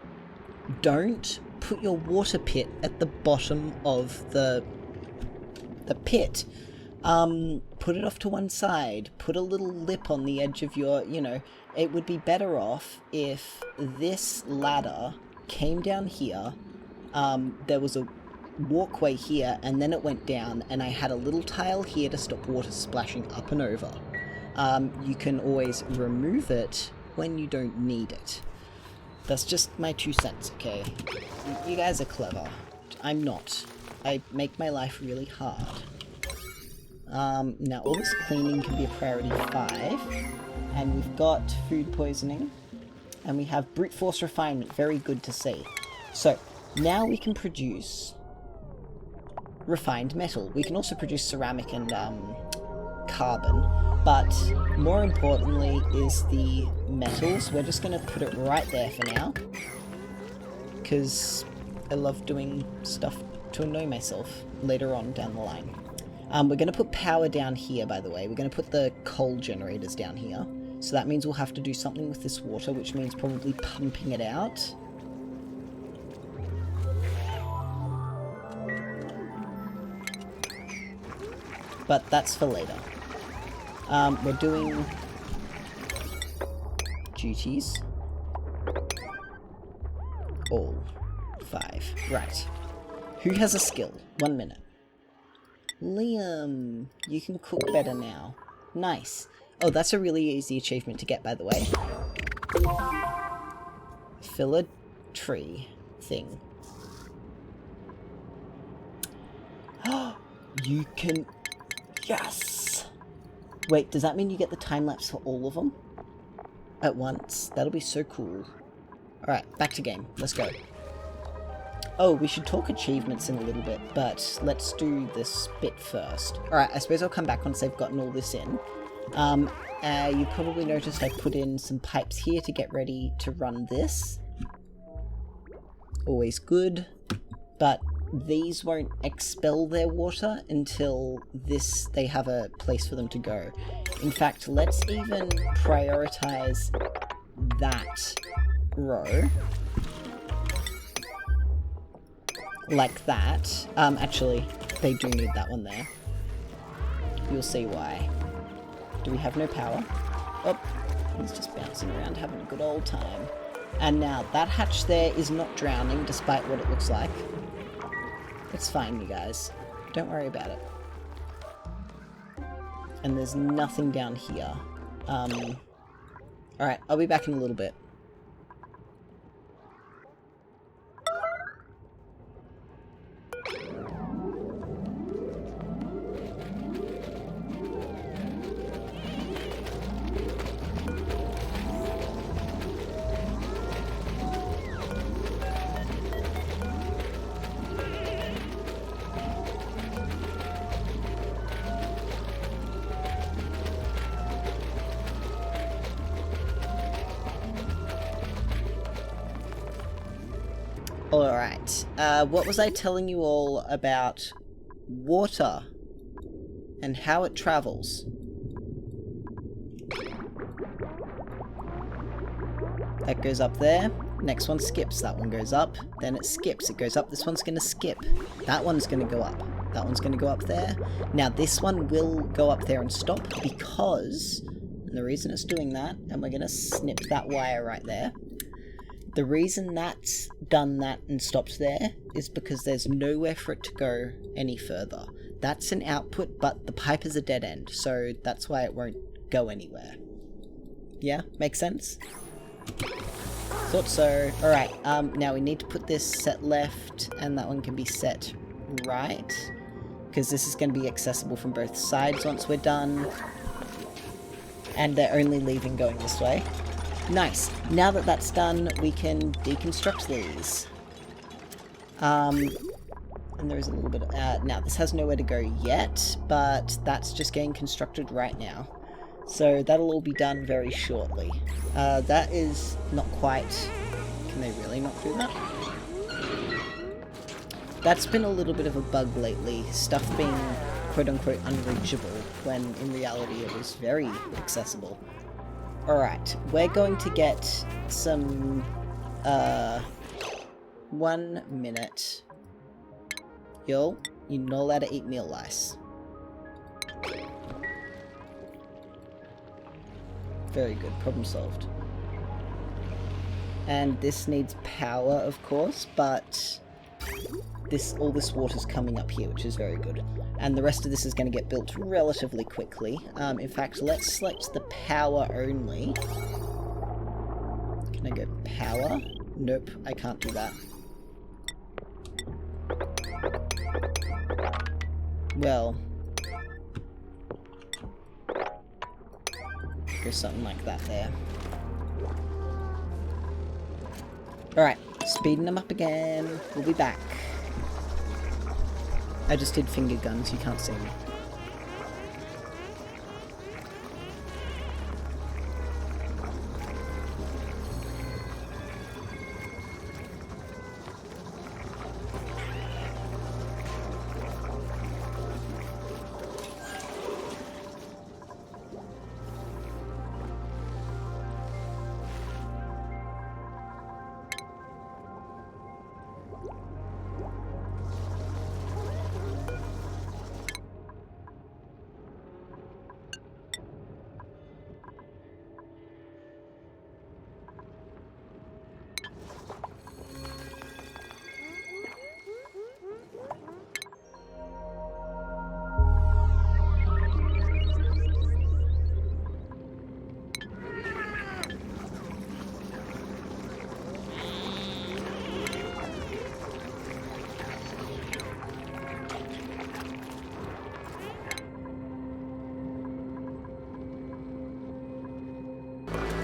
don't put your water pit at the bottom of the pit. Put it off to one side. Put a little lip on the edge of your, you know, it would be better off if this ladder came down here. There was a walkway here, and then it went down, and I had a little tile here to stop water splashing up and over. You can always remove it when you don't need it. That's just my 2 cents, okay? You guys are clever. I'm not. I make my life really hard. Now all this cleaning can be a priority 5. And we've got food poisoning. And we have brute force refinement. Very good to see. So, now we can produce refined metal. We can also produce ceramic and carbon. But more importantly is the metals. We're just going to put it right there for now. Because I love doing stuff to annoy myself later on down the line. We're going to put power down here, by the way. We're going to put the coal generators down here. So that means we'll have to do something with this water, which means probably pumping it out. But that's for later. We're doing duties. All 5. Right. Who has a skill? 1 minute. Liam, you can cook better now. Nice. Oh, that's a really easy achievement to get, by the way. Fill a tree thing. You can... Yes! Wait, does that mean you get the time-lapse for all of them? At once? That'll be so cool. Alright, back to game. Let's go. Oh, we should talk achievements in a little bit, but let's do this bit first. Alright, I suppose I'll come back once they've gotten all this in. You probably noticed I put in some pipes here to get ready to run this. Always good. But these won't expel their water until they have a place for them to go. In fact, let's even prioritize that row. Like that. Actually, they do need that one there. You'll see why. Do we have no power? Oh, he's just bouncing around having a good old time. And now, that hatch there is not drowning, despite what it looks like. It's fine, you guys. Don't worry about it. And there's nothing down here. Alright, I'll be back in a little bit. Alright, what was I telling you all about water and how it travels? That goes up there, next one skips, that one goes up, then it skips, it goes up, this one's gonna skip, that one's gonna go up, that one's gonna go up there. Now this one will go up there and stop because, and the reason it's doing that, and we're gonna snip that wire right there. The reason that's done that and stopped there is because there's nowhere for it to go any further. That's an output, but the pipe is a dead end, so that's why it won't go anywhere. Yeah? Makes sense? Thought so. Alright, now we need to put this set left, and that one can be set right, because this is going to be accessible from both sides once we're done. And they're only leaving going this way. Nice. Now that that's done, we can deconstruct these. And there is a little bit of... now, this has nowhere to go yet, but that's just getting constructed right now. So that'll all be done very shortly. That is not quite... Can they really not do that? That's been a little bit of a bug lately. Stuff being quote-unquote unreachable, when in reality it was very accessible. Alright, we're going to get some, 1 minute. You're not allowed to eat meal lice. Very good, problem solved. And this needs power, of course, but all this water's coming up here, which is very good. And the rest of this is going to get built relatively quickly. In fact, let's select the power only. Can I go power? Nope, I can't do that. Well, go something like that there. Alright, speeding them up again. We'll be back. I just did finger guns, you can't see me.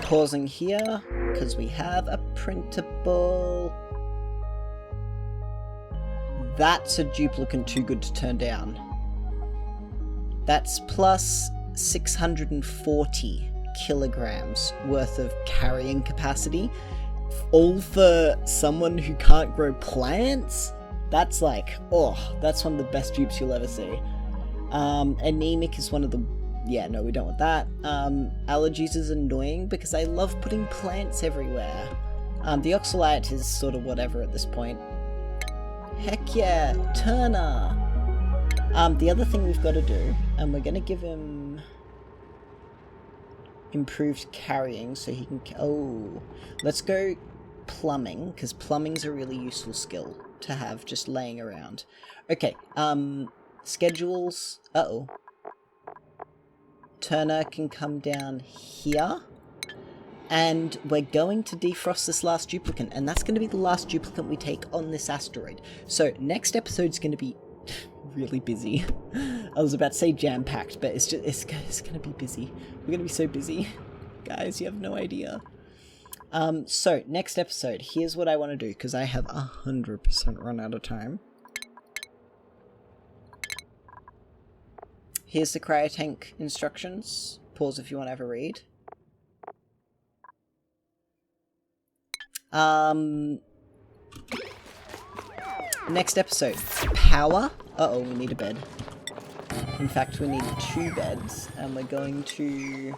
Pausing here, because we have a printable. That's a duplicant too good to turn down. That's plus 640 kilograms worth of carrying capacity. All for someone who can't grow plants? That's like, oh, that's one of the best dupes you'll ever see. Anemic is one of the... Yeah, no, we don't want that. Allergies is annoying because I love putting plants everywhere. The oxalite is sort of whatever at this point. Heck yeah, Turner! The other thing we've got to do, and we're going to give him improved carrying so he can... Oh, let's go plumbing, because plumbing's a really useful skill to have just laying around. Okay, schedules... Uh-oh. Turner can come down here, and we're going to defrost this last duplicant, and that's going to be the last duplicant we take on this asteroid. So next episode's going to be really busy. I was about to say jam-packed, but it's going to be busy. We're going to be so busy. Guys, you have no idea. So next episode, here's what I want to do, because I have 100% run out of time. Here's the cryotank instructions. Pause if you want to have a read. Next episode. Power. Uh-oh, we need a bed. In fact, we need 2 beds. And we're going to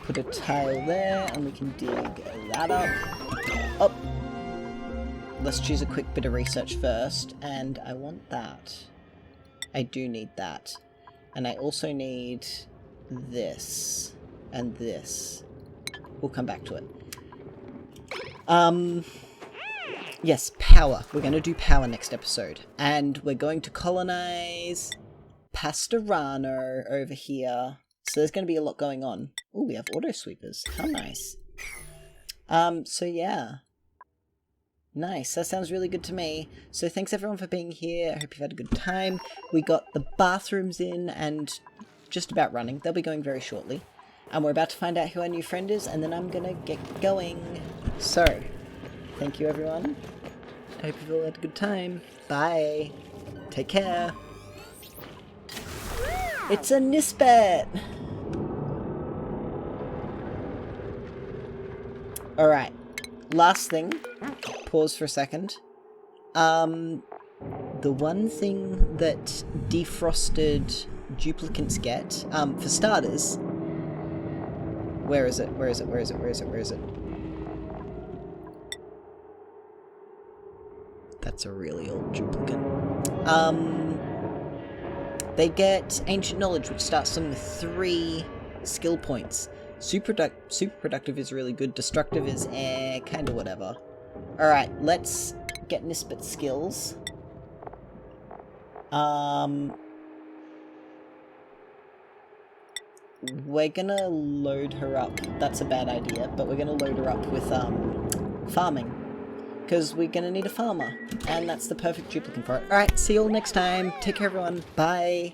put a tile there, and we can dig that up. Up. Let's choose a quick bit of research first, and I want that. I do need that. And I also need this. And this. We'll come back to it. Yes, power. We're going to do power next episode. And we're going to colonize Pastorano over here. So there's going to be a lot going on. Oh, we have auto sweepers. How nice. So yeah. Nice, that sounds really good to me. So thanks everyone for being here. I hope you've had a good time. We got the bathrooms in and just about running. They'll be going very shortly. And we're about to find out who our new friend is, and then I'm gonna get going. So, thank you everyone. I hope you've all had a good time. Bye. Take care. It's a Nisbet! Alright. Last thing. Pause for a second. The one thing that defrosted duplicants get, for starters... Where is it? Where is it? Where is it? Where is it? Where is it? That's a really old duplicant. They get Ancient Knowledge, which starts them with 3 skill points. Super productive is really good. Destructive is kind of whatever. Alright, let's get Nisbet skills. We're gonna load her up. That's a bad idea, but we're gonna load her up with farming. Because we're gonna need a farmer. And that's the perfect duplicant for it. Alright, see you all next time. Take care everyone. Bye.